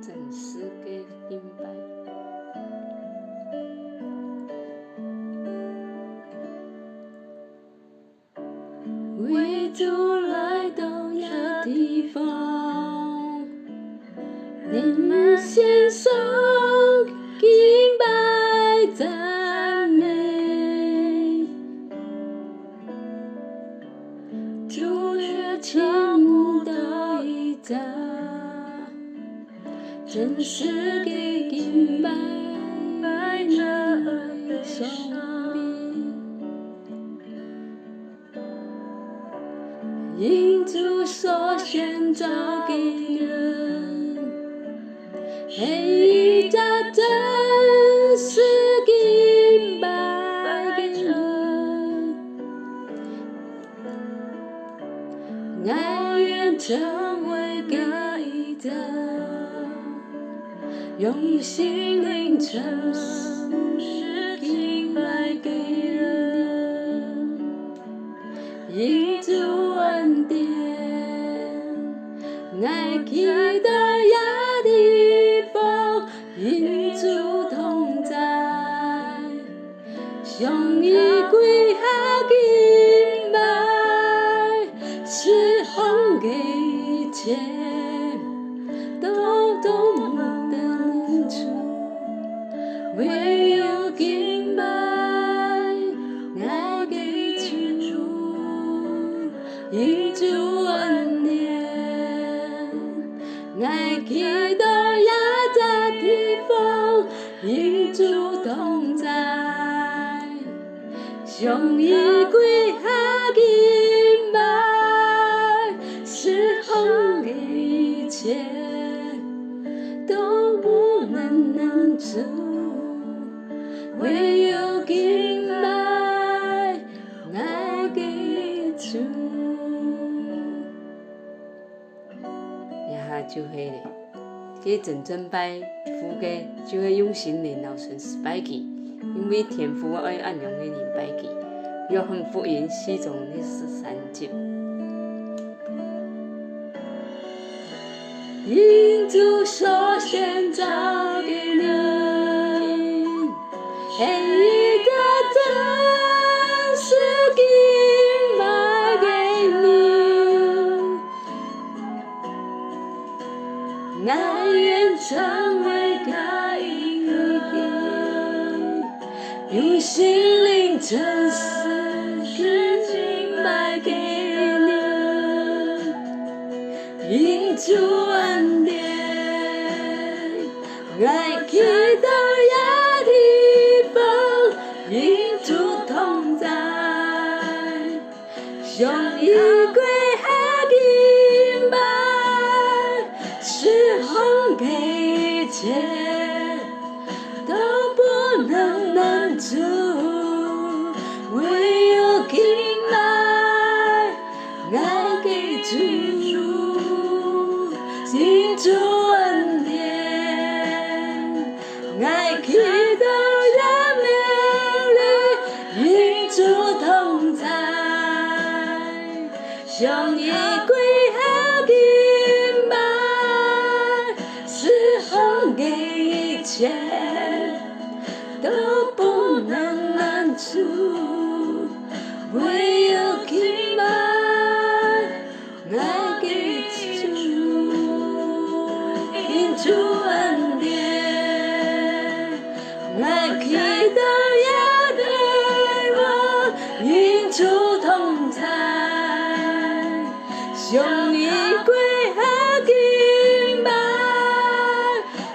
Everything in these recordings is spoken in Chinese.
真实的明白。为主来到这地方，你们献上敬拜赞美，主却倾慕到一家，真实的敬拜这双臂。因主所选召的人，每一家真实敬拜的人，爱愿成为这一家，用心灵诚实敬拜给人，因主恩典，爱期待亚地方，因主同在，上帝归下敬拜，释放给一切，都不能出，唯有敬拜，爱给主。因主恩典，爱期待亚在地方，因主同在，上帝归下敬拜，释放给一切，都不能住，唯有敬拜，爱给主。就迄个，这整摆副歌就迄用心灵留存失败记，因为天父爱按量的灵摆记，约翰福音4章13节。因主所选召的人，每一个真实敬拜给你。爱愿成为他一个，用心灵诚实敬拜给人，因主恩典，爱期待亚地方，因主同在，上帝归下敬拜。释放给一切，都不能住，唯有敬拜，爱给主，因主恩典，爱期待亚美丽，因主同在，上帝归下敬拜。释放给一切，都不能住，唯有敬拜，爱给主，因主恩典，爱期待亚地方，因主同在，上帝归下敬拜。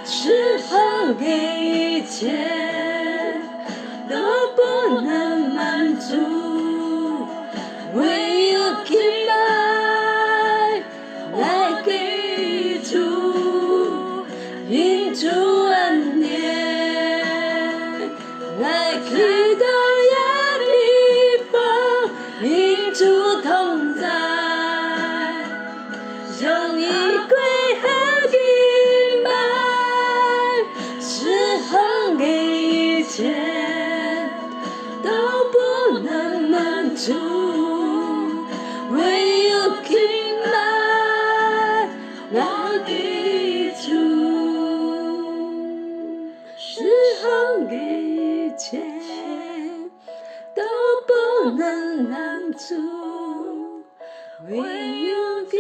释放给一切，都不能满足，唯有敬拜，爱给主，因主恩典，爱期待亚地方，因主同在，上帝归下敬拜。释放给的一切都不能拦阻，唯有给